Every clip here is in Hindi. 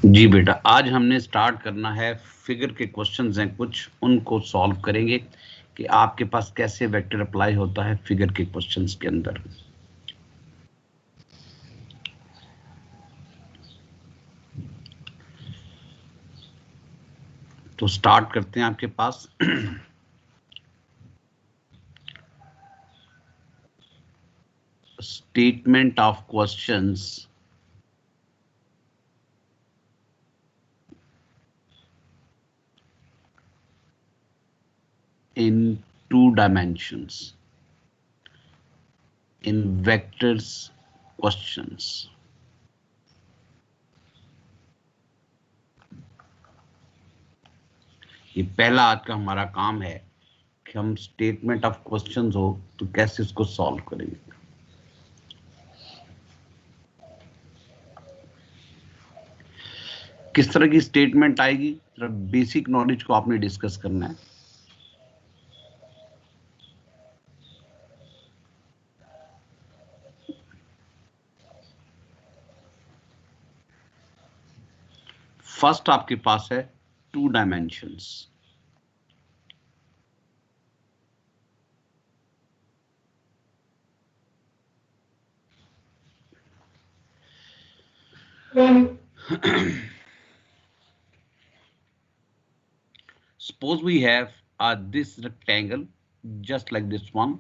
जी बेटा, आज हमने स्टार्ट करना है, फिगर के क्वेश्चंस हैं कुछ, उनको सॉल्व करेंगे कि आपके पास कैसे वेक्टर अप्लाई होता है फिगर के क्वेश्चंस के अंदर। तो स्टार्ट करते हैं आपके पास। Statement of questions in 2 dimensions in vectors questions. ये पहला आज का हमारा काम है कि हम स्टेटमेंट ऑफ क्वेश्चंस हो तो कैसे इसको सॉल्व करेंगे। किस तरह की स्टेटमेंट आएगी, बेसिक नॉलेज को आपने डिस्कस करना है। फर्स्ट आपके पास है 2 dimensions. Suppose we have this rectangle just like this one,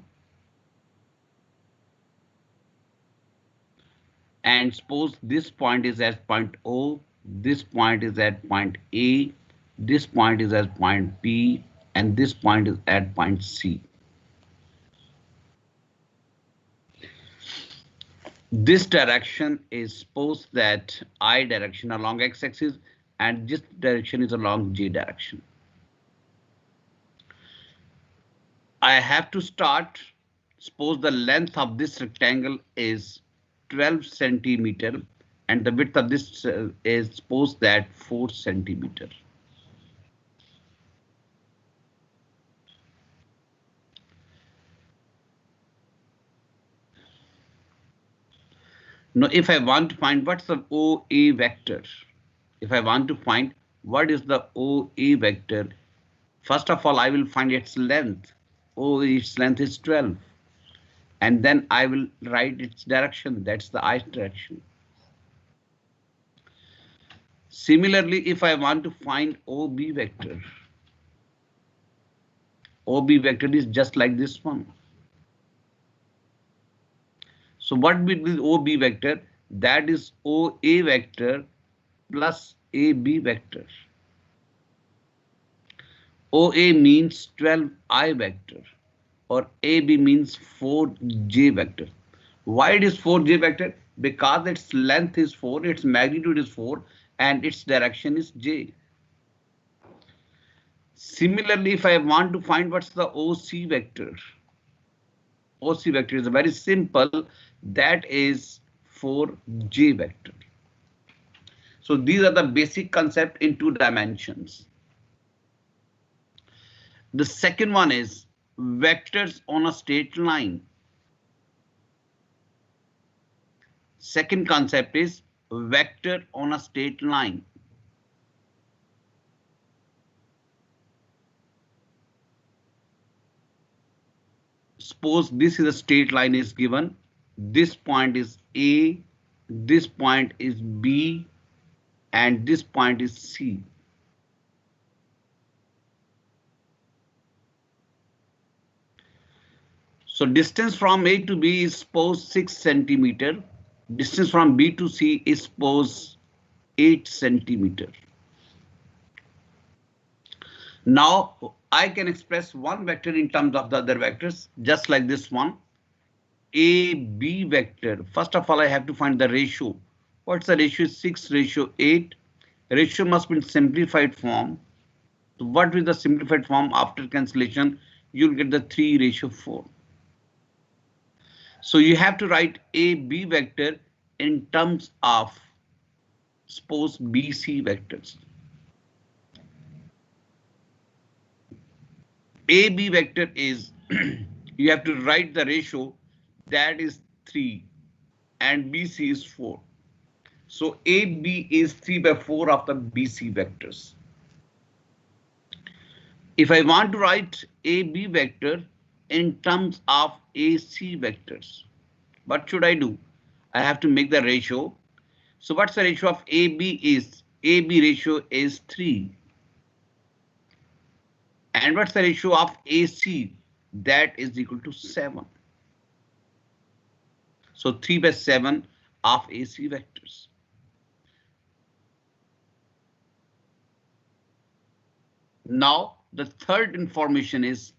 and suppose this point is at point O, this point is at point A, this point is at point B, and this point is at point C. This direction is suppose that I direction along x-axis and this direction is along j direction. I have to start, suppose the length of this rectangle is 12 centimeter and the width of this is suppose that 4 centimeter. Now, if I want to find what's the OA vector, if I want to find what is the OA vector, first of all, I will find its length. Its length is 12. And then I will write its direction. That's the I direction. Similarly, if I want to find OB vector is just like this one. So what will be OB vector? That is OA vector plus AB vector. OA means 12I vector or AB means 4J vector. Why it is 4J vector? Because its length is 4, its magnitude is 4, and its direction is J. Similarly, if I want to find what's the OC vector, OC vector is very simple, that is 4J vector. So these are the basic concept in 2 dimensions. The second one is vectors on a straight line. Second concept is vector on a straight line. Suppose this is a straight line is given. This point is A, this point is B, and this point is C. So distance from A to B is suppose 6 centimeter. Distance from B to C is suppose 8 centimeter. Now I can express one vector in terms of the other vectors, just like this one. AB vector. First of all, I have to find the ratio. What's the ratio? 6:8. Ratio must be in simplified form. So what is the simplified form? After cancellation, you'll get the 3:4. So you have to write A, B vector in terms of, suppose, B, C vectors. A, B vector is, you have to write the ratio, that is 3 and BC is 4. So AB is 3/4 of the BC vectors. If I want to write AB vector in terms of AC vectors, what should I do? I have to make the ratio. So what's the ratio of AB is? AB ratio is 3. And what's the ratio of AC? That is equal to 7. So 3/7 of AC vectors. Now the third information is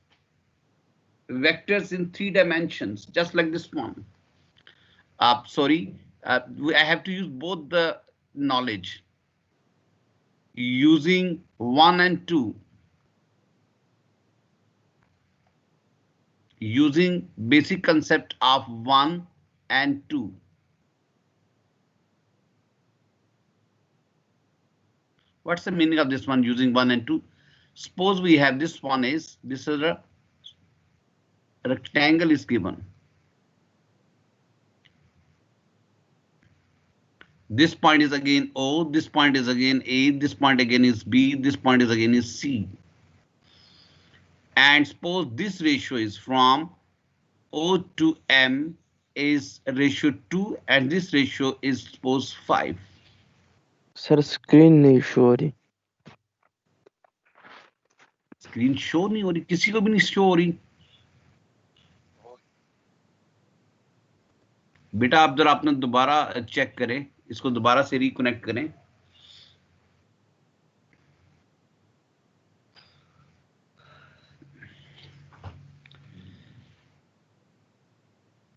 vectors in 3 dimensions, just like this one. I have to use both the knowledge. Using 1 and 2. Using basic concept of 1 and 2. What's the meaning of this one, using 1 and 2? Suppose we have this one is, this is a rectangle is given. This point is again O, this point is again A, this point again is B, this point is again is C. And suppose this ratio is from O to M is ratio 2 and this ratio is suppose 5. Sir screen नहीं शो हो रही. स्क्रीन शो नहीं हो रही, किसी को भी नहीं शो हो रही. बेटा आप जरा अपना दोबारा चेक करें, इसको दोबारा से रिकनेक्ट करें.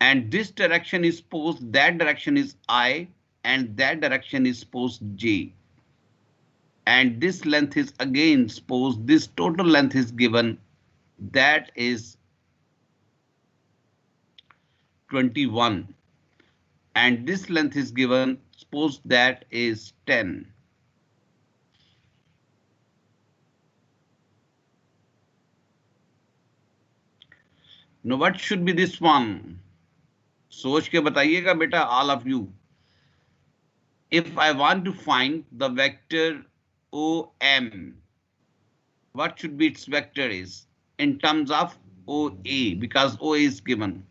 And this direction is supposed, that direction is I, and that direction is supposed J. And this length is again suppose this total length is given, that is 21. And this length is given, suppose that is 10. Now what should be this one? सोच के बताइएगा बेटा, all of you. If I want to find the vector OM, what should be its vector is in terms of OA, because OA is given.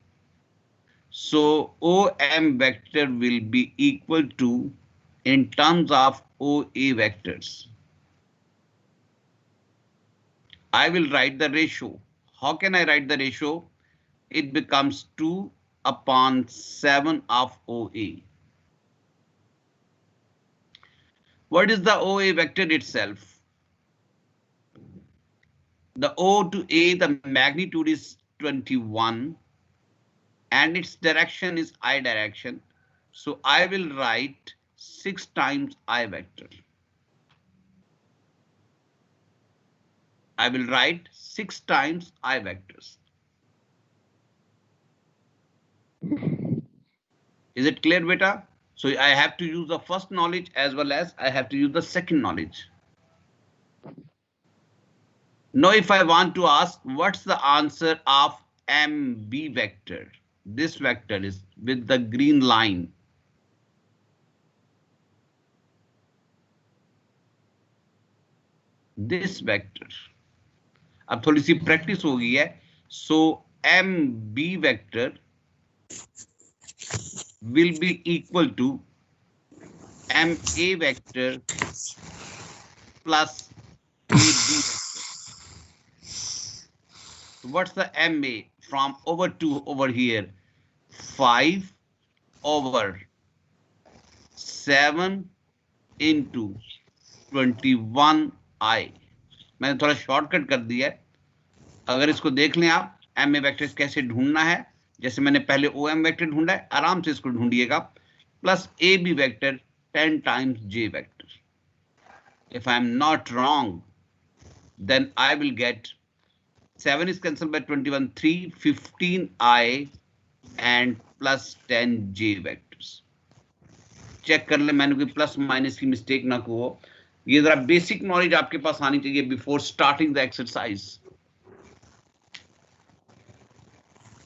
So OM vector will be equal to, in terms of OA vectors, I will write the ratio. How can I write the ratio? It becomes 2/7 of OA. What is the OA vector itself? The O to A, the magnitude is 21 and its direction is I direction. So I will write 6 times I vector. I will write 6 times I vectors. Is it clear, beta? So I have to use the first knowledge as well as I have to use the second knowledge. Now if I want to ask what's the answer of MB vector, this vector is with the green line. This vector. अब थोड़ी सी प्रैक्टिस हो गई है. So MB vector will be equal to MA vector plus AB vector. So what's the MA from over to over here? 5/7 into 21I. मैंने थोड़ा शॉर्टकट कर दिया है. अगर इसको देख लें आप, MA वेक्टर कैसे ढूंढना है, जैसे मैंने पहले OM वेक्टर ढूंढा है, आराम से इसको ढूंढिएगा. Plus AB vector 10 times J vector. if I am not wrong, then I will get 7 is cancelled by 21, 3, 15i and plus 10j vectors. Check कर ले मैंने कोई प्लस माइनस की मिस्टेक ना हो. ये जरा बेसिक नॉलेज आपके पास आनी चाहिए बिफोर स्टार्टिंग द एक्सरसाइज.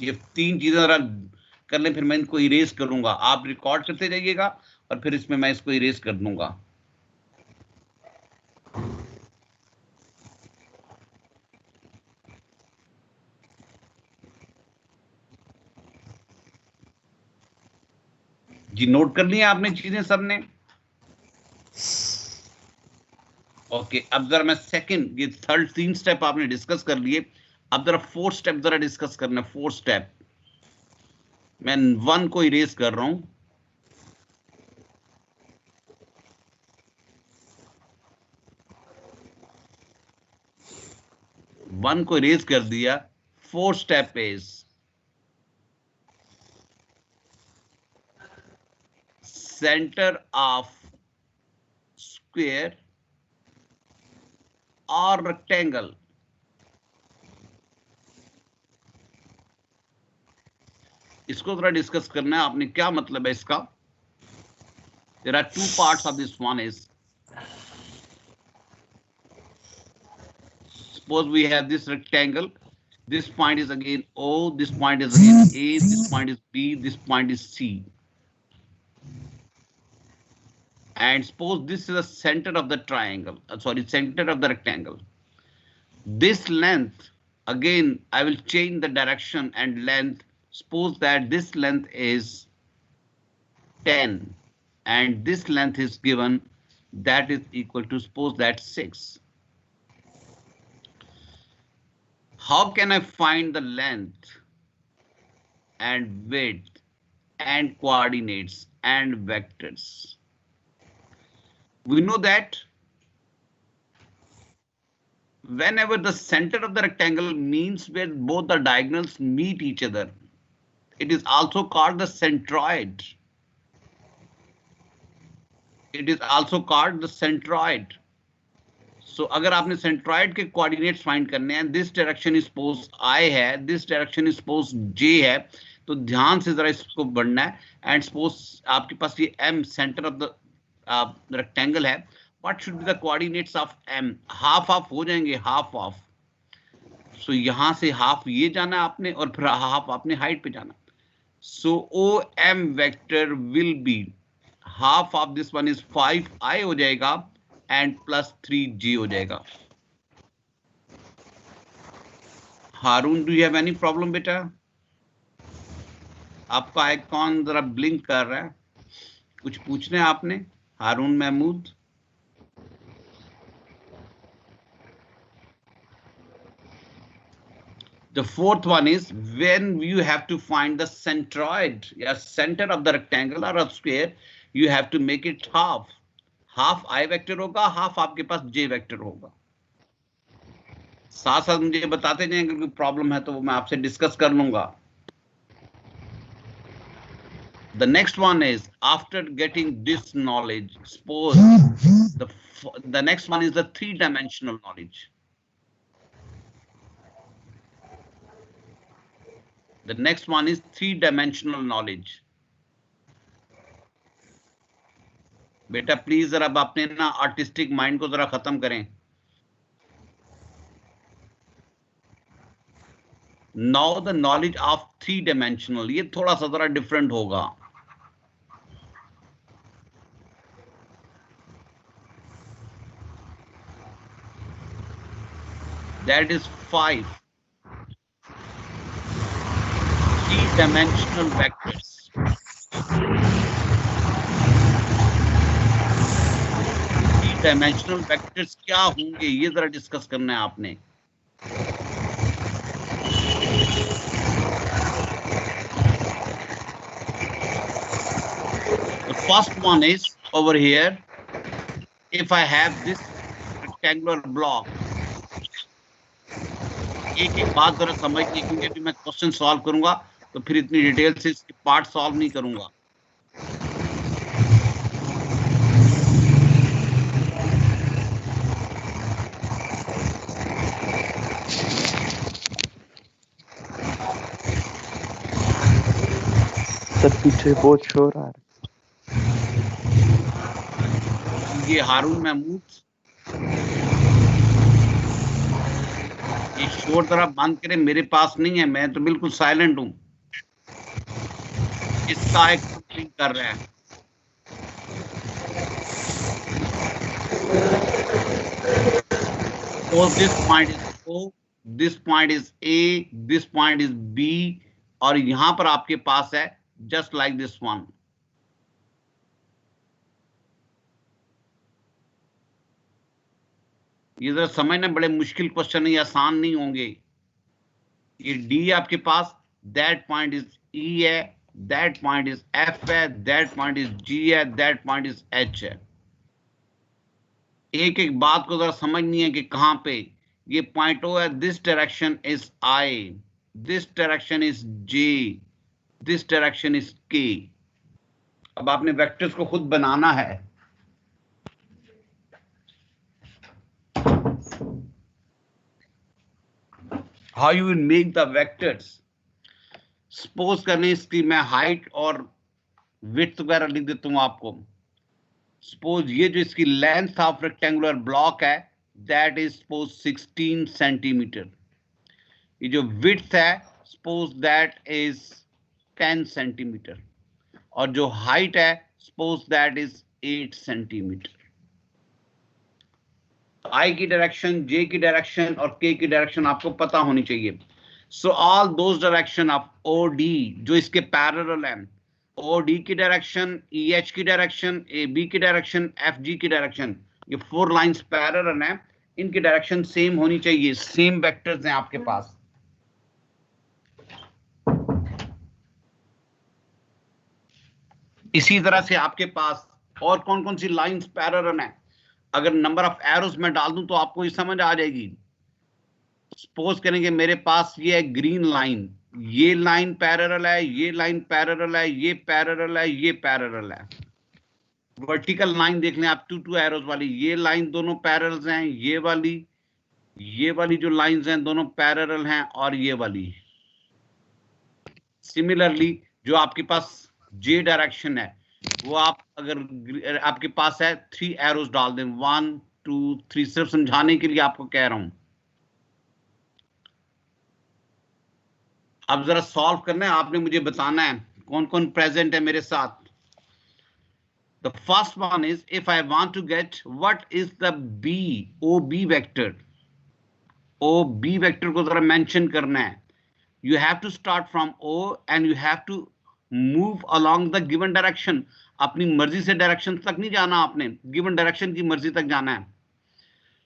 ये 3 चीजें जरा कर ले, फिर मैं इनको इरेज करूंगा. आप रिकॉर्ड करते जाइएगा और फिर इसमें मैं इसको इरेज कर दूंगा. जी नोट कर लिया आपने चीजें सबने? ओके, अब जरा मैं सेकंड, ये थर्ड 3 स्टेप आपने डिस्कस कर लिए. अब जरा 4 स्टेप जरा डिस्कस करना. 4 स्टेप मैं 1 को इरेज कर रहा हूं. वन को इरेज कर दिया. 4 step is center of square or rectangle. इसको थोड़ा डिस्कस करना है आपने. क्या मतलब है इसका? There are 2 parts of this. One is, suppose we have this rectangle. This point is again O, this point is again A, this point is B, this point is C. And suppose this is the center of the triangle, center of the rectangle. This length, again, I will change the direction and length. Suppose that this length is 10 and this length is given, that is equal to, suppose that 6. How can I find the length and width and coordinates and vectors? We know that whenever the center of the rectangle means where both the diagonals meet each other, it is also called the centroid. It is also called the centroid. So अगर आपने centroid के coordinates find करने हैं, this direction is suppose I है, this direction is suppose J है, तो ध्यान से जरा इसको बढ़ना है. And suppose आपके पास ये M center of the rectangle है. What should be the coordinates of M? Half of हो जाएंगे, हाफ ऑफ. सो यहां से हाफ ये जाना आपने और फिर हाफ आपने हाइट पे जाना. So OM vector will be half of this one is 5i हो जाएगा एंड प्लस 3j हो जाएगा. Haroon, do you have any problem बेटा? आपका आइकॉन जरा ब्लिंक कर रहा है. कुछ पूछना है आपने? हारून Mahmood. The fourth one is when you have to find the centroid, center of the rectangle or a square, you have to make it half. Half I vector होगा, half आपके पास J vector होगा. साथ साथ मुझे बताते जाएं, अगर कोई प्रॉब्लम है तो वो मैं आपसे डिस्कस कर लूंगा. The next one is, after getting this knowledge, suppose the next one is the 3-dimensional knowledge. The next one is 3-dimensional knowledge. बेटा प्लीज जरा अपने ना आर्टिस्टिक माइंड को जरा खत्म करें. Now the knowledge of 3-dimensional, ये थोड़ा सा जरा डिफरेंट होगा. That is 5 3-dimensional vectors. 3-dimensional vectors क्या होंगे ये जरा डिस्कस करना है आपने. The first one is over here. If I have this rectangular block, एक एक बात जरा समझिए, क्योंकि अभी मैं क्वेश्चन सॉल्व करूंगा तो फिर इतनी डिटेल से इसके पार्ट सॉल्व नहीं करूंगा. सर पीछे बहुत शोर आ रहा ये हारून महमूद, ये शोर जरा बंद करें, मेरे पास नहीं है, मैं तो बिल्कुल साइलेंट हूं। इसका एक कर रहा है। So this point is O, this point is A, this point is B, और यहां पर आपके पास है just like this one. ये जरा समझना, बड़े मुश्किल क्वेश्चन है, आसान नहीं होंगे। ये D आपके पास, that point is E है, that point is F है, that point is G है, that point is H है। एक एक बात को जरा समझनी है कि कहां पे ये पॉइंट ओ है। This direction is I, this direction is J, this direction is के। अब आपने वेक्टर्स को खुद बनाना है। How you will make the vectors. Suppose करने इसकी मैं हाइट और विड्थ वगैरह लिख देता हूं आपको। सपोज ये जो इसकी लेंथ ऑफ रेक्टेंगुलर ब्लॉक है, दैट इज सपोज 16 सेंटीमीटर। ये जो विड्थ है, सपोज दैट इज 10 सेंटीमीटर, और जो हाइट है, सपोज दैट इज 8 सेंटीमीटर। आई की डायरेक्शन, जे की डायरेक्शन और के की डायरेक्शन आपको पता होनी चाहिए। So all those direction of O D जो इसके पैरेलल हैं, ओ डी की डायरेक्शन, ई एच की डायरेक्शन, ए बी की डायरेक्शन, एफ जी की डायरेक्शन, ये 4 लाइंस पैरेलल हैं, इनकी डायरेक्शन सेम होनी चाहिए, सेम वेक्टर्स हैं आपके पास। इसी तरह से आपके पास और कौन कौन सी लाइंस पैरेलल हैं, अगर नंबर ऑफ एरोज में डाल दूं तो आपको ये समझ आ जाएगी। सपोज करेंगे मेरे पास ये है ग्रीन लाइन, ये लाइन पैरेलल है, ये लाइन पैरेलल है, ये पैरेलल है, ये पैरेलल है। वर्टिकल लाइन देख लें आप, 2 एरोज वाली, ये लाइन दोनों पैरेलल्स हैं, ये वाली जो लाइंस हैं दोनों पैरेलल हैं, और ये वाली। सिमिलरली जो आपके पास जे डायरेक्शन है, वो आप अगर आपके पास है 3 एरोज डाल दें, 1 2 3, सिर्फ समझाने के लिए आपको कह रहा हूं। अब जरा सॉल्व करना है, आपने मुझे बताना है कौन कौन प्रेजेंट है मेरे साथ। The first one is, if I want to get what is the B, O B vector. O B vector को जरा मेंशन करना है। You have to start from O and you have to move along the given direction. अपनी मर्जी से डायरेक्शन तक नहीं जाना, आपने गिवन डायरेक्शन की मर्जी तक जाना है।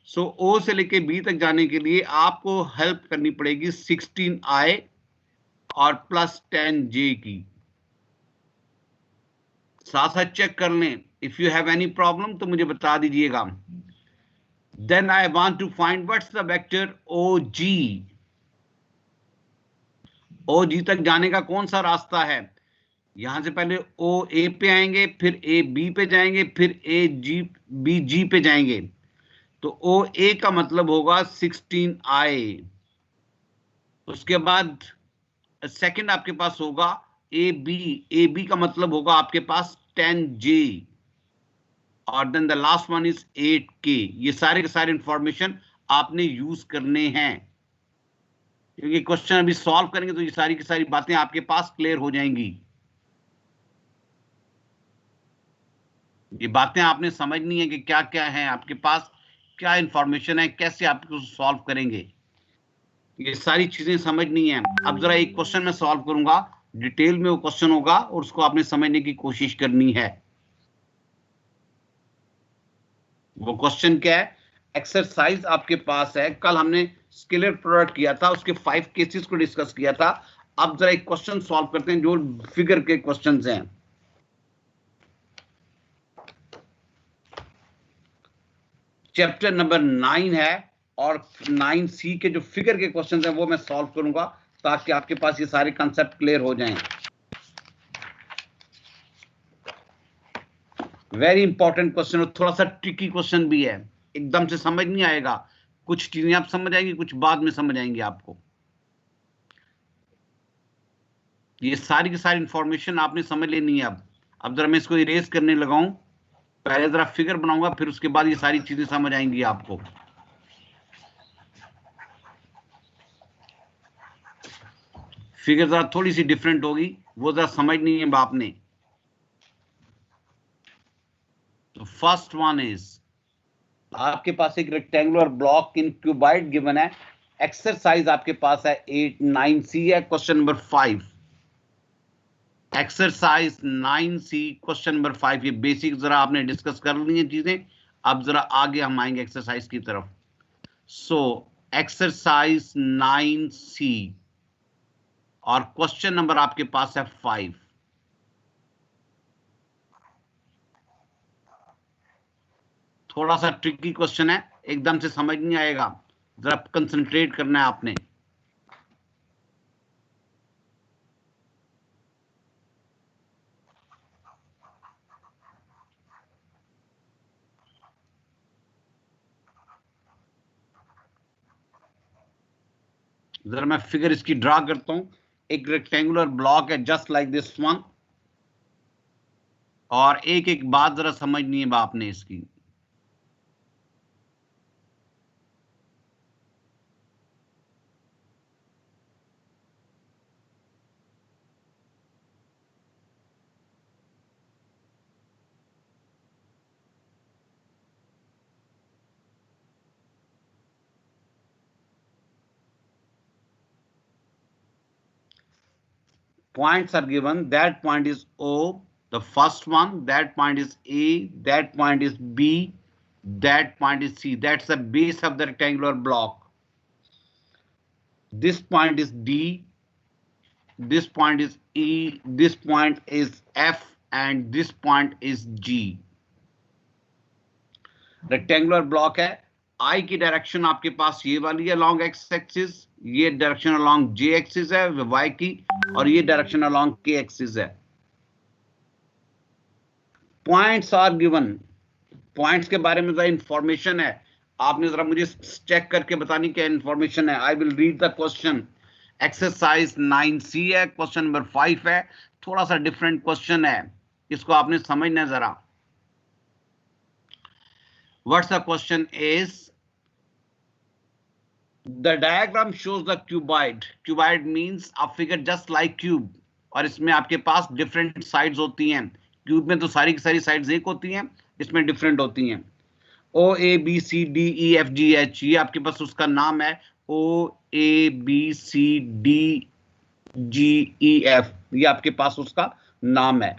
सो O से लेके B तक जाने के लिए आपको हेल्प करनी पड़ेगी 16I और प्लस 10J की। साथ साथ चेक कर लें, if you have any problem तो मुझे बता दीजिएगा। Then I want to find what's the vector OG। O G तक जाने का कौन सा रास्ता है, यहां से पहले ओ ए पे आएंगे, फिर ए बी पे जाएंगे, फिर ए जी बी जी पे जाएंगे, तो ओ ए का मतलब होगा 16I। उसके बाद सेकंड आपके पास होगा ए बी का मतलब होगा आपके पास 10J, और then the last one is 8K। ये सारे के सारे इंफॉर्मेशन आपने यूज करने हैं, क्योंकि क्वेश्चन अभी सॉल्व करेंगे तो ये सारी की सारी बातें आपके पास क्लियर हो जाएंगी। ये बातें आपने समझनी है कि क्या क्या है आपके पास, क्या इंफॉर्मेशन है, कैसे आप इसको सॉल्व करेंगे, ये सारी चीजें समझनी है। अब जरा एक क्वेश्चन मैं सॉल्व करूंगा, डिटेल में वो क्वेश्चन होगा और उसको आपने समझने की कोशिश करनी है। वो क्वेश्चन क्या है, एक्सरसाइज आपके पास है, कल हमने स्केलर प्रोडक्ट किया था, उसके 5 केसेस को डिस्कस किया था। अब जरा एक क्वेश्चन सॉल्व करते हैं जो फिगर के क्वेश्चंस हैं। चैप्टर नंबर 9 है और 9C के जो फिगर के क्वेश्चंस हैं वो मैं सॉल्व करूंगा ताकि आपके पास ये सारे कंसेप्ट क्लियर हो जाएं। वेरी इंपॉर्टेंट क्वेश्चन और थोड़ा सा ट्रिकी क्वेश्चन भी है, एकदम से समझ नहीं आएगा, कुछ चीजें आप समझ आएंगी, कुछ बाद में समझ आएंगी आपको। ये सारी की सारी इंफॉर्मेशन आपने समझ लेनी है। अब जरा मैं इसको इरेज करने लगाऊं, पहले जरा फिगर बनाऊंगा, फिर उसके बाद ये सारी चीजें समझ आएंगी आपको। फिगर जरा थोड़ी सी डिफरेंट होगी, वो जरा समझनी है आपने। तो फर्स्ट वन इज, आपके पास एक rectangular block in cuboid given है। एक्सरसाइज आपके पास है 8-9C है, question number 5। Exercise 9C question number 5। ये बेसिक जरा आपने डिस्कस कर ली है चीजें। अब जरा आगे हम आएंगे एक्सरसाइज की तरफ। सो एक्सरसाइज 9C और क्वेश्चन नंबर आपके पास है 5। थोड़ा सा ट्रिकी क्वेश्चन है, एकदम से समझ नहीं आएगा, जरा कंसंट्रेट करना है आपने। जरा मैं फिगर इसकी ड्रा करता हूं। एक रेक्टेंगुलर ब्लॉक है जस्ट लाइक दिस वन, और एक एक बात जरा समझनी है आपने इसकी। Points are given. That point is O, the first one. That point is A. That point is B. That point is C. That's the base of the rectangular block. This point is D. This point is E. This point is F. And this point is G. Rectangular block है। आई की डायरेक्शन आपके पास ये वाली है अलोंग एक्स एक्सिस, ये डायरेक्शन अलोंग जे एक्सिस है वाई की, और ये डायरेक्शन अलोंग के एक्सिस है। Points are given. पॉइंट्स के बारे में जरा इंफॉर्मेशन है, आपने जरा मुझे चेक करके बतानी क्या इंफॉर्मेशन है। I will read the question. Exercise 9C है, क्वेश्चन नंबर 5 है। थोड़ा सा डिफरेंट क्वेश्चन है, इसको आपने समझना है जरा। What's the question is, the diagram shows the cuboid. Cuboid means a figure just like cube, और इसमें आपके पास डिफरेंट साइड्स होती हैं। क्यूब में तो सारी की सारी साइड्स एक होती हैं, इसमें डिफरेंट होती हैं। O A B C D E F G H, ये आपके पास उसका नाम है। O A B C D G E F, ये आपके पास उसका नाम है।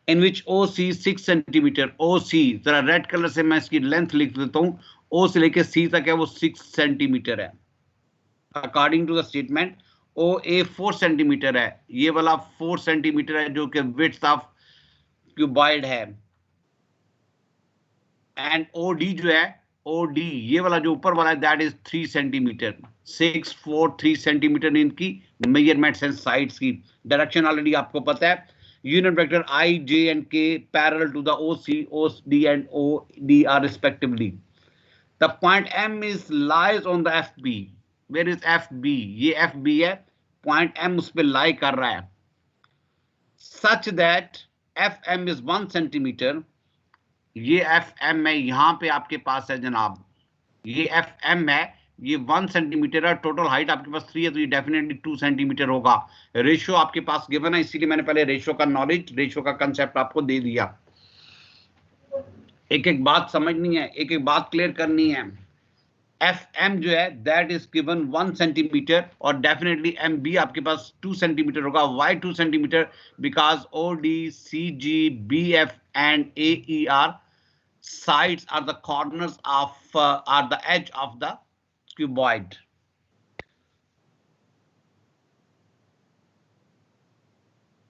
इन विच ओ सी 6 सेंटीमीटर, ओ सी जरा रेड कलर से मैं इसकी लेंथ लिख देता हूं। ओ से लेके सी तक है वो 6 सेंटीमीटर है। According to the statement O A 4 centimetre है, ये वाला 4 सेंटीमीटर है जो कि विड्थ ऑफ क्यूबॉइड है। एंड ओ डी जो है, ओ डी ये वाला जो ऊपर वाला है, दैट इज 3 सेंटीमीटर। 6 4 3 सेंटीमीटर इनकी मेजरमेंट्स एंड साइड्स की। डायरेक्शन ऑलरेडी आपको पता है। Unit vector I, J and K parallel to the OC, OD and OD are respectively. The point M is lies on the FB. Where is FB? ये FB है, point M उस पे lie कर रहा है। Such that FM is 1 centimeter. ये FM है, यहाँ पे आपके पास है जनाब, ये FM है, ये 1 सेंटीमीटर है। टोटल हाइट आपके पास 3 है, तो ये डेफिनेटली 2 सेंटीमीटर होगा। रेशियो आपके पास गिवन है, इसीलिए मैंने पहले रेशियो का नॉलेज, रेशियो का कंसेप्ट आपको दे दिया। एक एक बात समझनी है, एक एक बात क्लियर करनी है। FM जो है दैट इज गिवन 1 सेंटीमीटर, और डेफिनेटली MB आपके पास 2 सेंटीमीटर होगा। Why 2 centimetre? Because OD, CG, BF and AER sides are the corners of are the edge of the cuboid.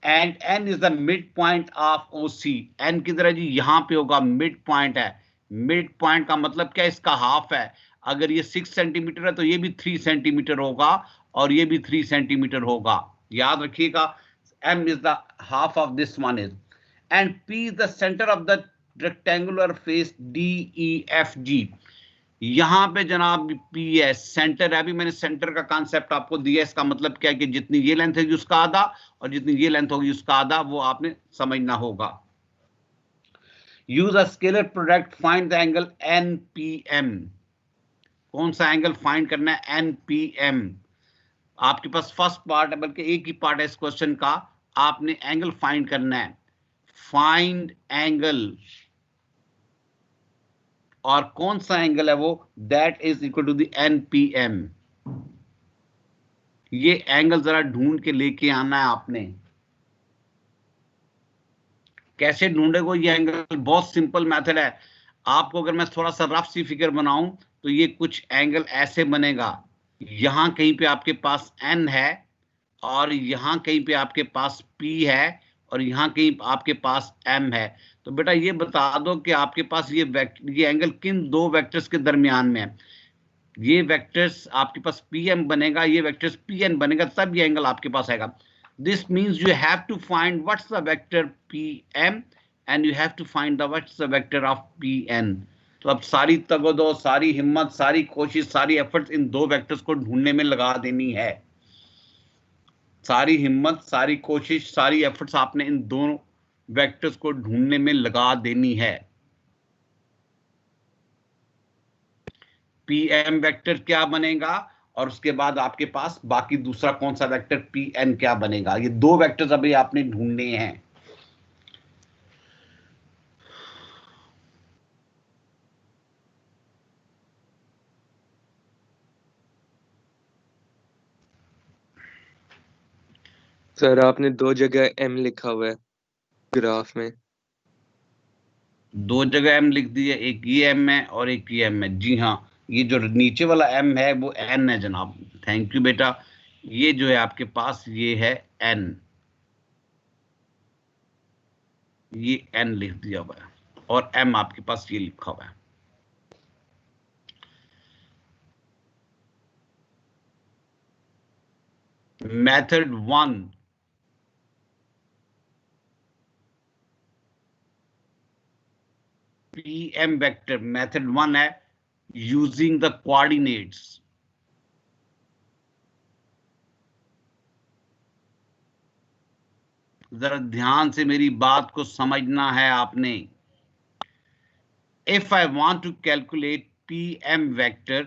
And N is the midpoint of OC. N किधर है जी? यहाँ पे होगा, मिड पॉइंट है। मिड पॉइंट का मतलब क्या? इसका हाफ है। अगर ये 6 सेंटीमीटर है तो ये भी 3 सेंटीमीटर होगा, और ये भी 3 सेंटीमीटर होगा। याद रखिएगा, M is the half of this one is, and P is the center of the rectangular face DEFG. यहां पे जनाब पी है, सेंटर है। अभी मैंने सेंटर का कॉन्सेप्ट आपको दिया, इसका मतलब क्या है कि जितनी ये लेंथ है उसका आधा और जितनी ये लेंथ होगी उसका आधा, वो आपने समझना होगा। Use a scalar product, find the angle NPM। कौन सा एंगल फाइंड करना है? NPM। आपके पास फर्स्ट पार्ट है, बल्कि एक ही पार्ट है इस क्वेश्चन का। आपने एंगल फाइंड करना है, फाइंड एंगल, और कौन सा एंगल है वो? That is equal to the NPM। ये एंगल जरा ढूंढ के लेके आना है आपने। कैसे ढूंढेगो ये एंगल? बहुत सिंपल मेथड है। आपको अगर मैं थोड़ा सा रफ सी फिगर बनाऊं तो ये कुछ एंगल ऐसे बनेगा। यहां कहीं पे आपके पास N है और यहां कहीं पे आपके पास P है और यहां कहीं आपके पास M है। तो बेटा ये बता दो कि आपके पास ये एंगल किन दो वेक्टर्स के दरमियान में है। ये वेक्टर्स आपके पास PM बनेगा, ये वेक्टर्स PN बनेगा, तब ये एंगल आपके पास आएगा। This means you have to find what's the vector PM and you have to find what's the vector of PN। तो अब सारी तगदो, सारी हिम्मत, सारी कोशिश, सारी एफर्ट्स इन दो वेक्टर्स को ढूंढने में लगा देनी है। सारी हिम्मत, सारी कोशिश, सारी एफर्ट्स आपने इन दोनों वेक्टर्स को ढूंढने में लगा देनी है। PM वेक्टर क्या बनेगा और उसके बाद आपके पास बाकी दूसरा कौन सा वेक्टर PN क्या बनेगा। ये दो वेक्टर्स अभी आपने ढूंढने हैं। सर आपने दो जगह M लिखा हुआ है ग्राफ में। दो जगह M लिख दिया, एक ये M है और एक ये M है। जी हाँ, ये जो नीचे वाला M है वो N है जनाब। थैंक यू बेटा। ये जो है आपके पास ये है N, ये N लिख दिया हुआ है और M आपके पास ये लिखा हुआ है। मेथड 1, PM वेक्टर मेथड 1 है यूजिंग द कोऑर्डिनेट्स। जरा ध्यान से मेरी बात को समझना है आपने। If I want to calculate PM vector,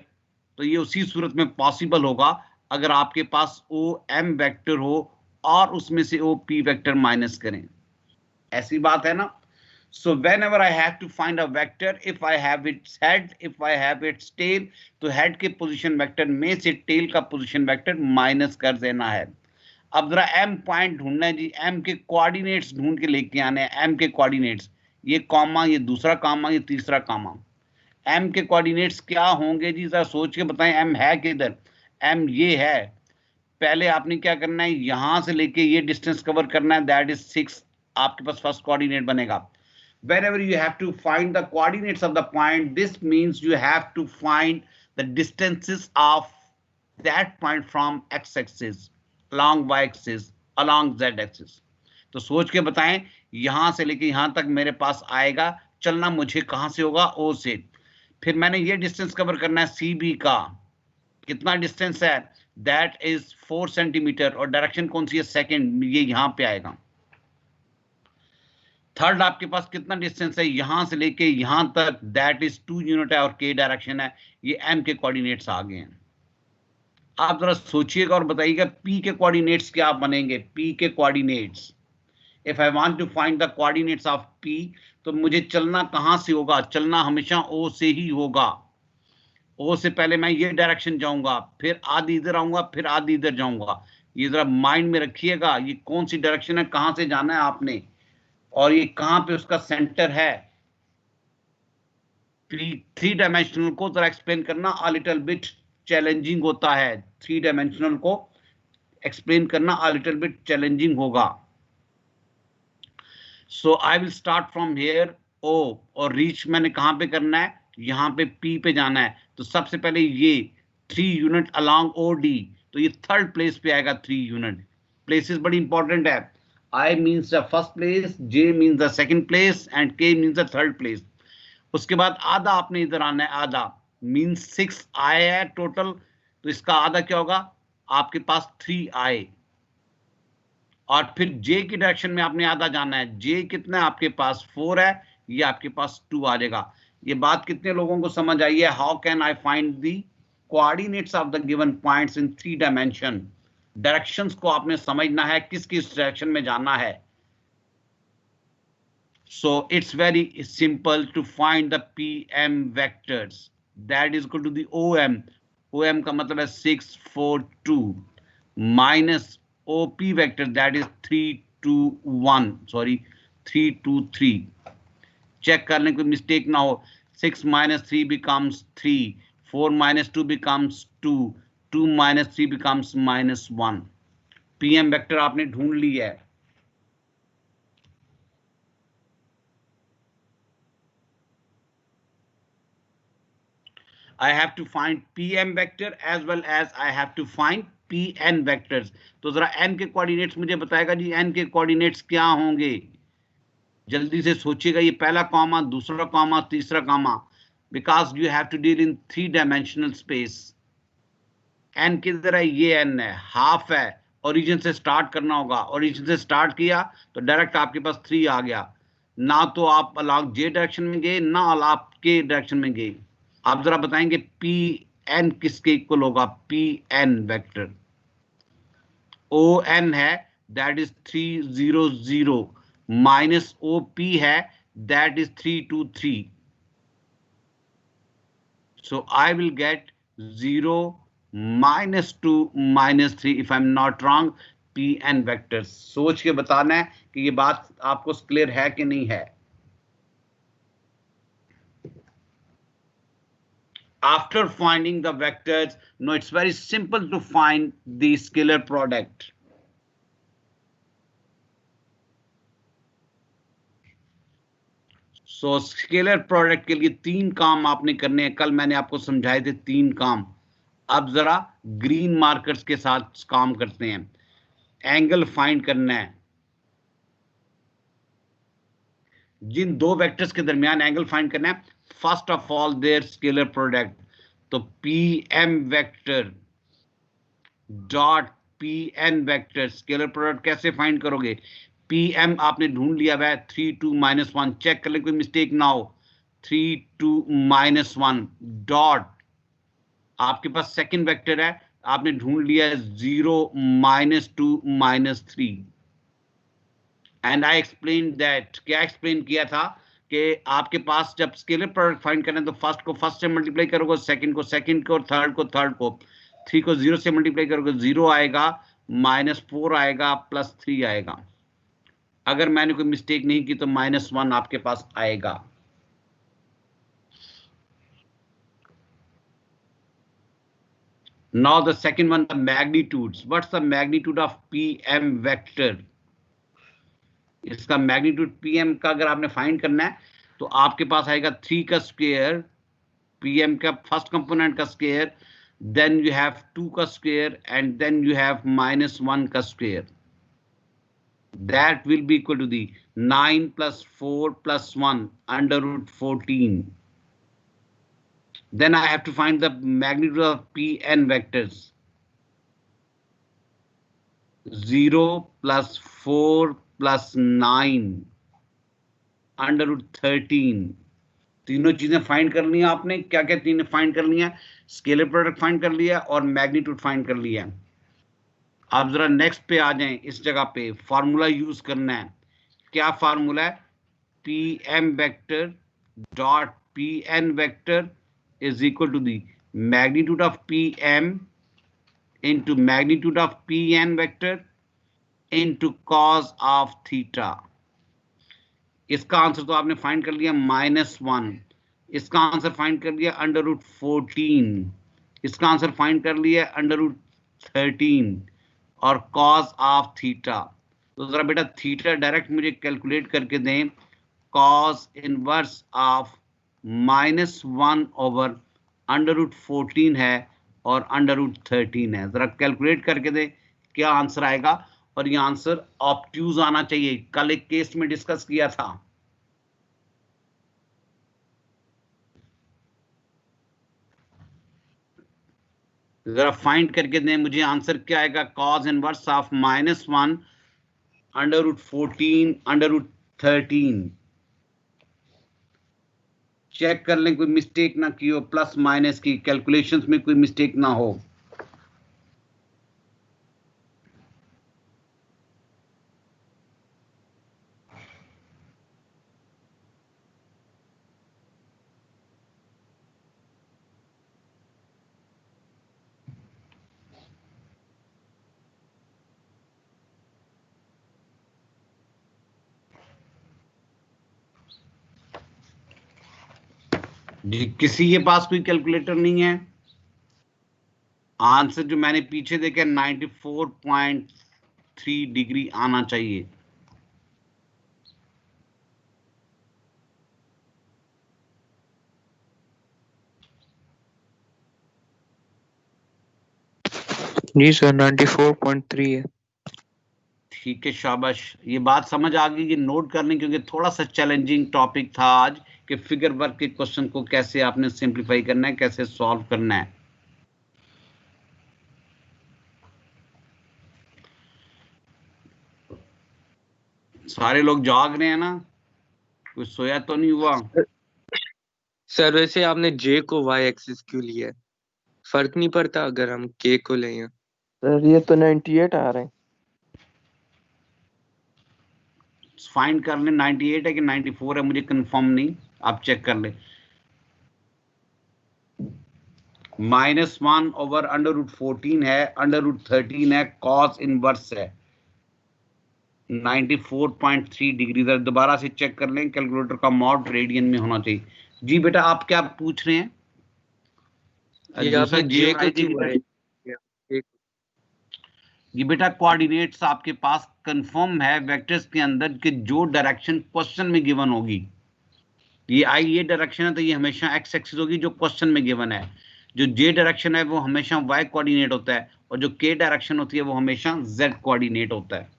तो ये उसी सूरत में पॉसिबल होगा अगर आपके पास OM वेक्टर हो और उसमें से OP वेक्टर माइनस करें। ऐसी बात है ना। So whenever I have to find a vector, if I have its head, if I have its tail, तो head के पोजीशन वेक्टर में से tail का पोजीशन वेक्टर माइनस कर देना है। अब जरा M पॉइंट ढूंढना है जी। M के कोऑर्डिनेट्स ढूंढ के लेके आने हैं। M के कोऑर्डिनेट्स, ये कॉमा, ये दूसरा कॉमा, ये तीसरा कॉमा। M के कोऑर्डिनेट्स क्या होंगे जी? जरा सोच के बताएं। M है किधर? M ये है। पहले आपने क्या करना है, यहां से लेके ये डिस्टेंस कवर करना है, दैट इज 6। आपके पास फर्स्ट कोऑर्डिनेट बनेगा। Whenever you have to find the coordinates of the point, this means you have to find the distances of that point from x-axis, along y-axis, along z-axis। तो सोच के बताएं, यहां से लेके यहां तक मेरे पास आएगा, चलना मुझे कहां से होगा? O से। फिर मैंने ये डिस्टेंस कवर करना है CB का। कितना डिस्टेंस है? That is 4 centimetre. और डायरेक्शन कौन सी है? सेकंड। ये यहां पे आएगा। थर्ड आपके पास कितना डिस्टेंस है यहां से लेके यहां तक? दैट इज 2 यूनिट है और K डायरेक्शन है। ये M के कोऑर्डिनेट्स आ गए हैं। आप जरा सोचिएगा और बताइएगा P के कोऑर्डिनेट्स क्या बनेंगे? P के coordinates, if I want to find the coordinates of P, तो मुझे चलना कहां से होगा? चलना हमेशा O से ही होगा। O से पहले मैं ये डायरेक्शन जाऊंगा, फिर आधी इधर आऊंगा, फिर आधी इधर जाऊंगा। ये जरा माइंड में रखिएगा, ये कौन सी डायरेक्शन है, कहां से जाना है आपने, और ये कहां पे उसका सेंटर है। 3 डायमेंशनल को जरा एक्सप्लेन करना अ लिटिल बिट चैलेंजिंग होता है। 3 डायमेंशनल को एक्सप्लेन करना अ लिटिल बिट चैलेंजिंग होगा। So I will start from here O, और रीच मैंने कहां पे करना है? यहां पे P पे जाना है। तो सबसे पहले ये 3 यूनिट अलोंग OD, तो ये थर्ड प्लेस पे आएगा। 3 यूनिट प्लेसेस बड़ी इंपॉर्टेंट है। I means the first place, J means the second place and K means the third place। उसके बाद आधा आपने इधर आना है, आधा। मीन 6 आए है टोटल, तो इसका आधा क्या होगा, आपके पास 3 आए। और फिर जे की डायरेक्शन में आपने आधा जाना है, जे कितना है आपके पास 4 है, ये आपके पास 2 आ जाएगा। ये बात कितने लोगों को समझ आई है? How can I find the coordinates of the given points in 3 dimension. Directions को आपने समझना है, किस किस डायरेक्शन में जाना है। So it's very simple to find the PM vectors. That is equal to the OM. OM का मतलब है 6, 4, 2 minus OP vector, that is 3, 2, 1. Sorry, 3, 2, 3. Check करने कोई mistake ना हो। 6 minus 3 becomes 3. 4 minus 2 becomes 2. 2 minus 3 becomes -1. PM vector आपने ढूंढ ली है। I have to find PM vector as well as I have to find PN vectors. तो जरा n के कोऑर्डिनेट्स मुझे बताएगा जी, n के कोऑर्डिनेट्स क्या होंगे? जल्दी से सोचिएगा, ये पहला कॉमा, दूसरा कॉमा, तीसरा comma, because you have to deal in 3 dimensional space. n किधर है? ये n है, हाफ है, ओरिजिन से स्टार्ट करना होगा। ओरिजिन से स्टार्ट किया तो डायरेक्ट आपके पास 3 आ गया। ना तो आप अलॉन्ग जे डायरेक्शन में गए, ना आप के डायरेक्शन में गए। आप जरा बताएंगे पी एन किसके इक्वल होगा? P N vector O N है, that is 300 minus O P है, that is 323। So I will get 0 -2 -3 if I am not wrong, P N vector. सोच के बताना है कि ये बात आपको क्लियर है कि नहीं है। After finding the vectors, no, it's very simple to find the scalar product. So scalar product के लिए 3 काम आपने करने हैं। कल मैंने आपको समझाए थे 3 काम। अब जरा ग्रीन मार्कर्स के साथ काम करते हैं। एंगल फाइंड करना है। जिन दो वेक्टर्स के दरमियान एंगल फाइंड करना है, first of all their scalar product. तो P M vector dot P N vector, scalar product कैसे फाइंड करोगे? पी एम आपने ढूंढ लिया है, 3, 2, -1। चेक कर ले कोई मिस्टेक ना हो। 3, 2, -1 डॉट, आपके पास सेकंड वेक्टर है, आपने ढूंढ लिया है 0, -2, -3। एंड आई एक्सप्लेन दैट, क्या एक्सप्लेन किया था कि आपके पास जब स्केलर प्रोडक्ट फाइंड करना है तो फर्स्ट को फर्स्ट से मल्टीप्लाई करोगे, सेकंड को सेकंड को, और थर्ड को थर्ड को। 3 को 0 से मल्टीप्लाई करोगे, 0 आएगा, -4 आएगा, +3 आएगा। अगर मैंने कोई मिस्टेक नहीं की तो -1 आपके पास आएगा। Now the second one, the magnitudes. What's the magnitude of PM vector? इसका मैग्नीट्यूड PM का अगर आपने फाइंड करना है तो आपके पास आएगा 3 का स्क्वायर, PM का फर्स्ट कंपोनेंट का स्क्वायर, देन यू हैव 2 का square, and then you have -1 का square. That will be equal to the 9 + 4 + 1 √14. Then I have to find the magnitude of PN vectors. 0 + 4 + 9 √13। तीनों चीजें फाइंड कर ली आपने। क्या क्या तीनों फाइंड कर लिया? स्केलर प्रोडक्ट फाइंड कर लिया और मैग्नीट्यूड फाइंड कर लिया। आप जरा नेक्स्ट पे आ जाएं। इस जगह पे फार्मूला यूज करना है। क्या फार्मूला है? P M vector dot P N vector is equal to the magnitude of P M into magnitude of P N vector into cos of theta. इसका आंसर तो आपने फाइंड कर लिया -1। इसका आंसर फाइंड कर लिया √14। इसका आंसर फाइंड कर लिया √13 और कॉस ऑफ थीटा। तो जरा बेटा थीटा डायरेक्ट मुझे कैलकुलेट करके दें। कॉस इनवर्स ऑफ -1 / √14 है और √13 है। जरा कैलकुलेट करके दें क्या आंसर आएगा। और ये आंसर ऑब्ट्यूज आना चाहिए। कल एक केस में डिस्कस किया था। जरा फाइंड करके दें मुझे आंसर क्या आएगा। Cause inverse of -1 √14 √13। चेक कर लें कोई मिस्टेक ना की हो, प्लस माइनस की कैलकुलेशंस में कोई मिस्टेक ना हो। जी किसी के पास कोई कैलकुलेटर नहीं है? आंसर जो मैंने पीछे देखा 94.3 डिग्री आना चाहिए। जी सर 94.3 है। ठीक है, शाबाश। ये बात समझ आ गई, ये नोट कर लें क्योंकि थोड़ा सा चैलेंजिंग टॉपिक था आज कि फिगर वर्क के क्वेश्चन को कैसे आपने सिंप्लीफाई करना है, कैसे सॉल्व करना है। सारे लोग जाग रहे हैं ना? कोई सोया तो नहीं हुआ? सर वैसे आपने जे को वाई एक्सिस क्यों लिया है? फर्क नहीं पड़ता अगर हम के को लें? सर ये तो 98 आ रहे हैं। फाइंड कर लें 98 है कि 94 है, मुझे कंफर्म नहीं, आप चेक कर लें। -1 ओवर √14 है, √13 है, कॉस इनवर्स है 94.3 डिग्री। दोबारा से चेक कर लें, कैलकुलेटर का मॉड रेडियन में होना चाहिए। जी बेटा आप क्या पूछ रहे हैं? ये दूसरा आपने जे जे और को आई क्यों वाई? ये बेटा कोऑर्डिनेट्स आपके पास कंफर्म है वेक्टर्स के अंदर कि जो डायरेक्शन क्वेश्चन में गिवन होगी, ये आई ये डायरेक्शन है तो ये हमेशा एक्स एक्सिस होगी जो क्वेश्चन में गिवन है। जो जे डायरेक्शन है वो हमेशा वाई कोऑर्डिनेट होता है और जो के डायरेक्शन होती है वो हमेशा जेड कोऑर्डिनेट होता है।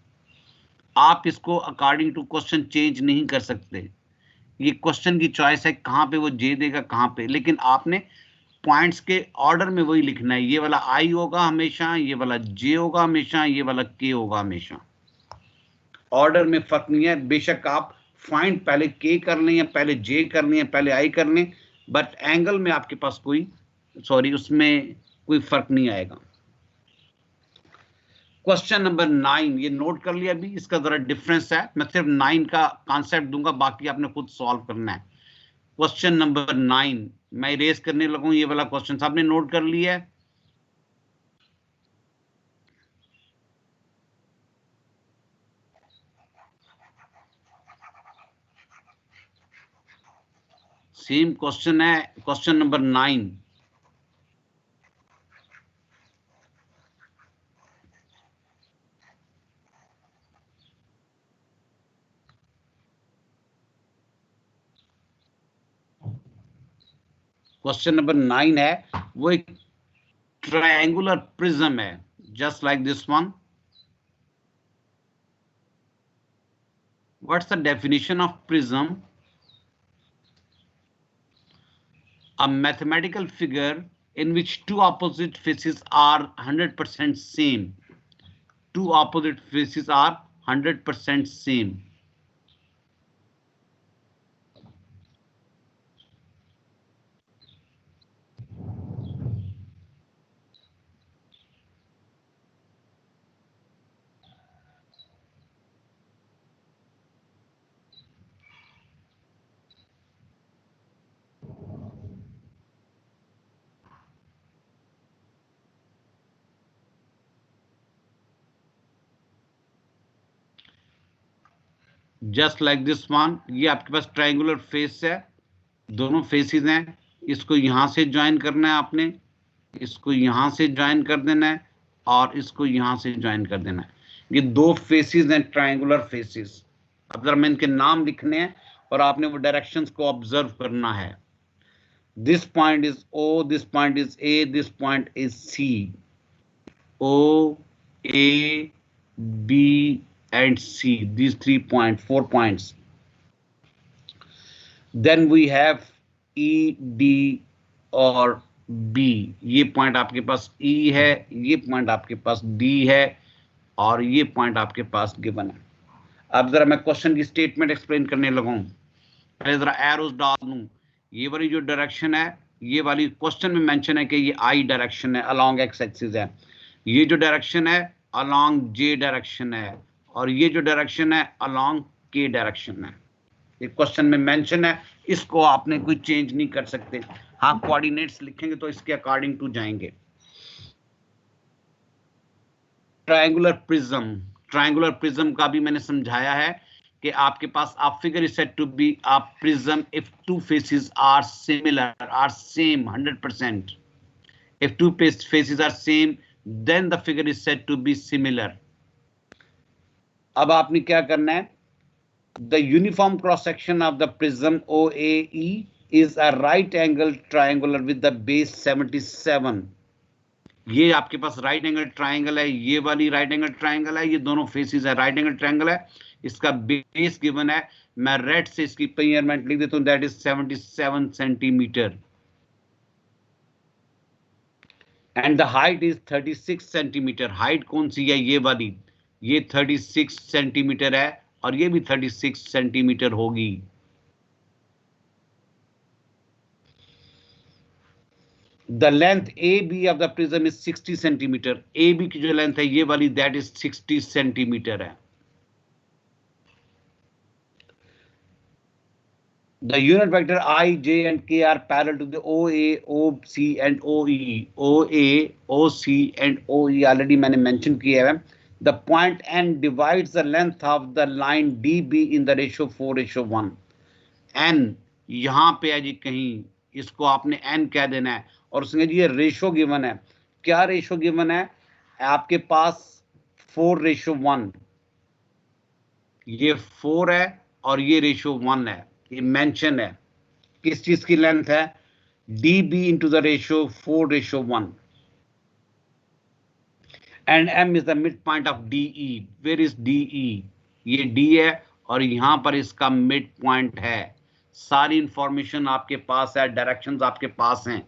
आप इसको अकॉर्डिंग टू क्वेश्चन चेंज नहीं कर सकते। ये क्वेश्चन की चॉइस है कहां पे वो जे देगा कहां पे, लेकिन आपने पॉइंट्स के ऑर्डर में वही लिखना है। ये वाला आई होगा हमेशा, ये वाला जे होगा हमेशा, ये वाला के होगा हमेशा। ऑर्डर में फर्क नहीं है। बेशक आप फाइंड पहले के कर लें या पहले जे कर लें या पहले आई कर लें, बट एंगल में आपके पास कोई उसमें कोई फर्क नहीं आएगा। क्वेश्चन नंबर 9 ये नोट कर लिया। अभी इसका जरा डिफरेंस है, मैं सिर्फ 9 का कॉन्सेप्ट दूंगा, बाकी आपने खुद सॉल्व करना है। क्वेश्चन नंबर 9 मैं इरेज करने लगूं, ये वाला क्वेश्चन आपने नोट कर लिया है? सेम क्वेश्चन है, क्वेश्चन नंबर 9। क्वेश्चन नंबर 9 है, वो एक ट्रायंगुलर प्रिज्म है, just like this one. What's the definition of prism? A mathematical figure in which two opposite faces are 100% same. Two opposite faces are 100% same. Just like this one. ये आपके पास ट्रायंगुलर फेस है, दोनों फेसेस हैं। इसको यहां से ज्वाइन करना है आपने, इसको यहां से ज्वाइन कर देना है और इसको यहां से ज्वाइन कर देना है। ये दो फेसेस हैं, ट्रायंगुलर फेसेस। अब जरा मैं इनके नाम लिखने हैं और आपने वो डायरेक्शंस को ऑब्जर्व करना है। This point is O, this point is A, this point is C. O, A, B, and C. These 4 points. Then we have E, D, or B, ये पॉइंट आपके पास ई है, ये पॉइंट आपके पास डी है, और ये पॉइंट आपके पास गिवन है। अब जरा मैं क्वेश्चन की स्टेटमेंट एक्सप्लेन करने लगा हूं, पहले जरा एरोस डाल दूं। ये वाली जो डायरेक्शन है, ये वाली क्वेश्चन में मेंशन है कि ये आई डायरेक्शन है, अलोंग एक्स एक्सिस है। ये जो डायरेक्शन है अलोंग जे डायरेक्शन है, और ये जो डायरेक्शन है अलोंग के डायरेक्शन है। ये क्वेश्चन में मेंशन है, इसको आपने कोई चेंज नहीं कर सकते। हाँ, कोऑर्डिनेट्स लिखेंगे तो इसके अकॉर्डिंग टू जाएंगे। ट्रायंगुलर प्रिज्म, ट्रायंगुलर प्रिज्म का भी मैंने समझाया है कि आपके पास आप figure is said to be a prism if two faces are similar, are same 100%. If two faces are same, then the figure is said to be similar. अब आपने क्या करना है? The uniform cross section of the prism OAE is a right angle triangular with the base 77. ये आपके पास राइट एंगल ट्राइंगल है, ये वाली राइट एंगल ट्राइंगल है, ये दोनों फेसेस है राइट एंगल ट्राइंगल है। इसका बेस गिवन है, मैं रेड से इसकी मेजरमेंट लिख देता हूं, that is 77 centimetre, and the height is 36 centimetre. Height कौन सी है? ये वाली, ये 36 सेंटीमीटर है, और ये भी 36 सेंटीमीटर होगी। The length AB of the prism is 60 centimetre. AB की जो लेंथ है ये वाली, दैट इज 60 सेंटीमीटर है। The unit vector I, J and K are parallel to the OA, OC and OE. OA, OC and OE already मैंने mention किया है। The point N divides the length of the line DB in the ratio 4:1. N यहाँ पे है जी कहीं, इसको आपने N कह देना है, और उसने जी ये रेशो गिवन है। क्या रेशो गिवन है? आपके पास 4:1, ये 4 है और ये रेशो 1 है। ये मेंशन है किस चीज की लेंथ है? DB into the ratio 4:1, and M is the midpoint of DE. Where is DE? ये D है और यहां पर इसका मिड पॉइंट है। सारी इंफॉर्मेशन आपके पास है, डायरेक्शंस आपके पास हैं।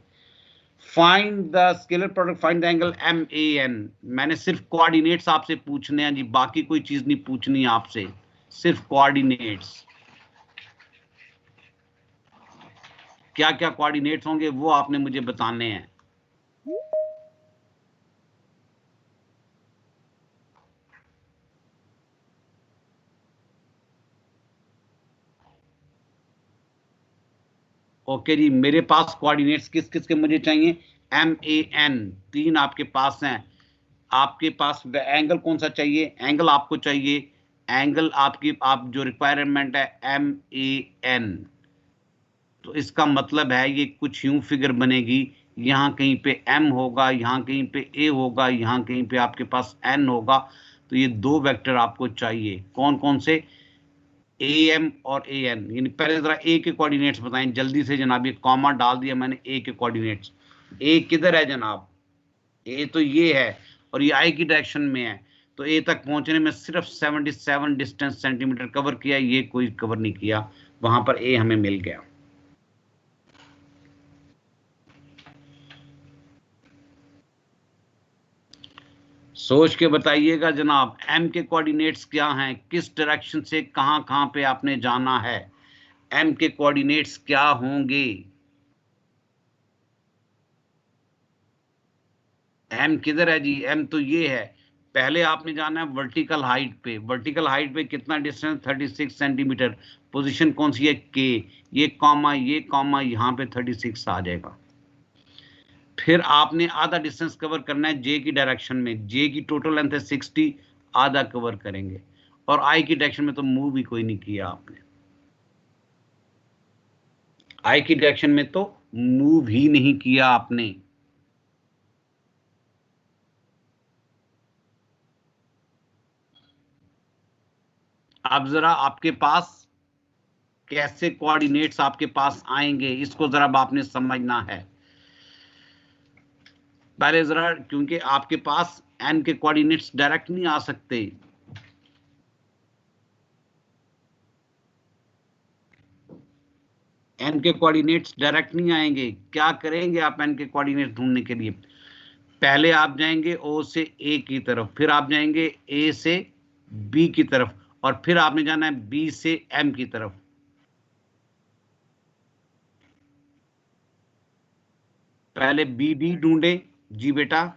Find the scalar product, find the angle MAN। मैंने सिर्फ कोऑर्डिनेट्स आपसे पूछने हैं जी, बाकी कोई चीज नहीं पूछनी आपसे, सिर्फ कोऑर्डिनेट्स। क्या क्या कोऑर्डिनेट्स होंगे वो आपने मुझे बताने हैं। ओके जी, मेरे पास कोऑर्डिनेट्स किस किस के मुझे चाहिए? MAN, 3 आपके पास हैं। आपके पास एंगल कौन सा चाहिए? एंगल आपको चाहिए, एंगल आपकी आप जो रिक्वायरमेंट है MAN। तो इसका मतलब है ये कुछ यूं फिगर बनेगी, यहाँ कहीं पे M होगा, यहाँ कहीं पे A होगा, यहाँ कहीं पे आपके पास N होगा। तो ये 2 वेक्टर आपको चाहिए। कौन कौन से? AM और AN। यानी पहले जरा A के कोऑर्डिनेट्स बताएं जल्दी से जनाब। ये कॉमा डाल दिया मैंने A के कोऑर्डिनेट्स। A किधर है जनाब? A तो ये है और ये I की डायरेक्शन में है, तो A तक पहुंचने में सिर्फ 77 डिस्टेंस सेंटीमीटर कवर किया, ये कोई कवर नहीं किया, वहां पर A हमें मिल गया। सोच के बताइएगा जनाब, M के कोऑर्डिनेट्स क्या हैं, किस डायरेक्शन से कहां कहां पे आपने जाना है, M के कोऑर्डिनेट्स क्या होंगे? M किधर है जी? M तो ये है। पहले आपने जाना है वर्टिकल हाइट पे। वर्टिकल हाइट पे कितना डिस्टेंस? 36 सेंटीमीटर। पोजीशन कौन सी है? K। ये कॉमा यहाँ पे 36 आ जाएगा। फिर आपने आधा डिस्टेंस कवर करना है J की डायरेक्शन में। J की टोटल लेंथ है 60, आधा कवर करेंगे। और I की डायरेक्शन में तो मूव भी कोई नहीं किया आपने। I की डायरेक्शन में तो मूव ही नहीं किया आपने। अब जरा आपके पास कैसे कोऑर्डिनेट्स आपके पास आएंगे, इसको जरा आपने समझना है पहले जरा, क्योंकि आपके पास N के कोऑर्डिनेट्स डायरेक्ट नहीं आ सकते। एन के कोऑर्डिनेट्स डायरेक्ट नहीं आएंगे। क्या करेंगे आप एन के कोऑर्डिनेट्स ढूंढने के लिए? पहले आप जाएंगे ओ से ए की तरफ, फिर आप जाएंगे ए से बी की तरफ, और फिर आपने जाना है बी से एम की तरफ। पहले बी डी ढूंढे। जी बेटा,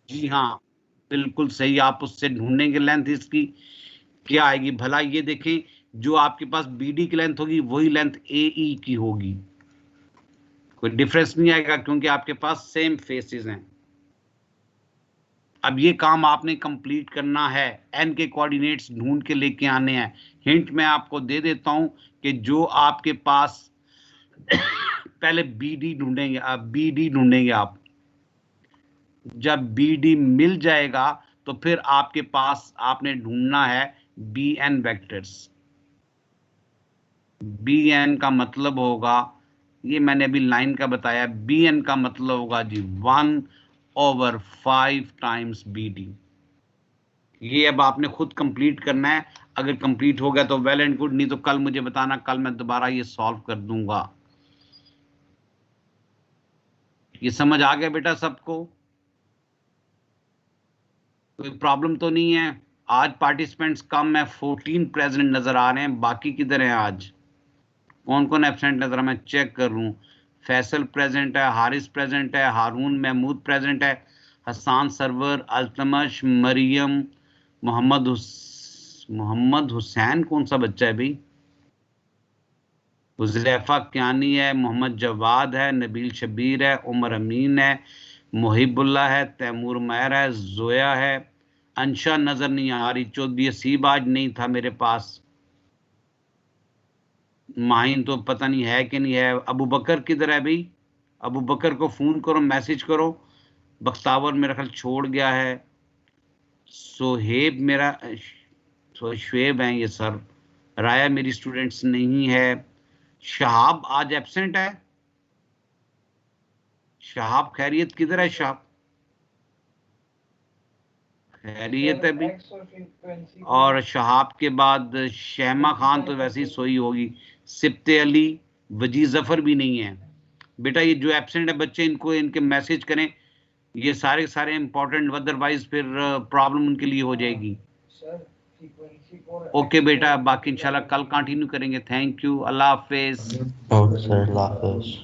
जी हाँ, बिल्कुल सही। आप उससे ढूंढेंगे लेंथ इसकी क्या आएगी भला, ये देखें, जो आपके पास बीडी की लेंथ होगी वही लेंथ एई की होगी, कोई डिफरेंस नहीं आएगा क्योंकि आपके पास सेम फेसेस हैं। अब ये काम आपने कंप्लीट करना है, एन के कोऑर्डिनेट्स ढूंढ के लेके आने हैं। हिंट मैं आपको दे देता हूं कि जो आपके पास पहले बीडी ढूंढेंगे, आप बीडी ढूंढेंगे। आप जब बीडी मिल जाएगा तो फिर आपके पास आपने ढूंढना है B N vectors. B N का मतलब होगा, ये मैंने अभी लाइन का बताया, बी एन का मतलब होगा जी 1/5 टाइम्स बी डी। ये अब आपने खुद कंप्लीट करना है। अगर कंप्लीट हो गया तो वेल एंड गुड, नहीं तो कल मुझे बताना, कल मैं दोबारा ये सॉल्व कर दूंगा। ये समझ आ गया बेटा सबको? कोई प्रॉब्लम तो नहीं है? आज पार्टिसिपेंट्स कम है, 14 प्रेजेंट नजर आ रहे हैं, बाकी किधर हैं आज? कौन कौन एब्सेंट नजर, मैं चेक कर लूं। फैसल प्रेजेंट है, हारिस प्रेजेंट है, हारून महमूद प्रेजेंट है, हसान सरवर, अल्तमश, मरियम, मोहम्मद हुसैन कौन सा बच्चा है भाई? हुजैफा क्यानी है, मोहम्मद जवाद है, नबील शबीर है, उमर अमीन है, मुहिबुल्ला है, तैमूर महर है, जोया है, अंशा नजर नहीं आ रही, चौधरी असीब आज नहीं था मेरे पास, माहिन तो पता नहीं है कि नहीं है, अबू बकर किधर है भाई? अबू बकर को फोन करो, मैसेज करो। बख्तावर मेरा ख्याल छोड़ गया है, सोहेब मेरा, शुएब है ये सर, राया मेरी स्टूडेंट्स नहीं है, शहाब आज एब्सेंट है। शहाब खैरियत किधर है? शहाब खैरियत है भी। और शहाब के बाद शहमा खान तो वैसे ही सोई होगी, सिप्ते अली, वजी जफर भी नहीं है। बेटा ये जो एब्सेंट है बच्चे, इनको इनके मैसेज करें, ये सारे सारे इंपॉर्टेंट, अदरवाइज फिर प्रॉब्लम उनके लिए हो जाएगी। ओके बेटा, बाकी इंशाल्लाह कल कंटिन्यू करेंगे। Thank you, Allah Hafiz. Okay sir, Allah Hafiz.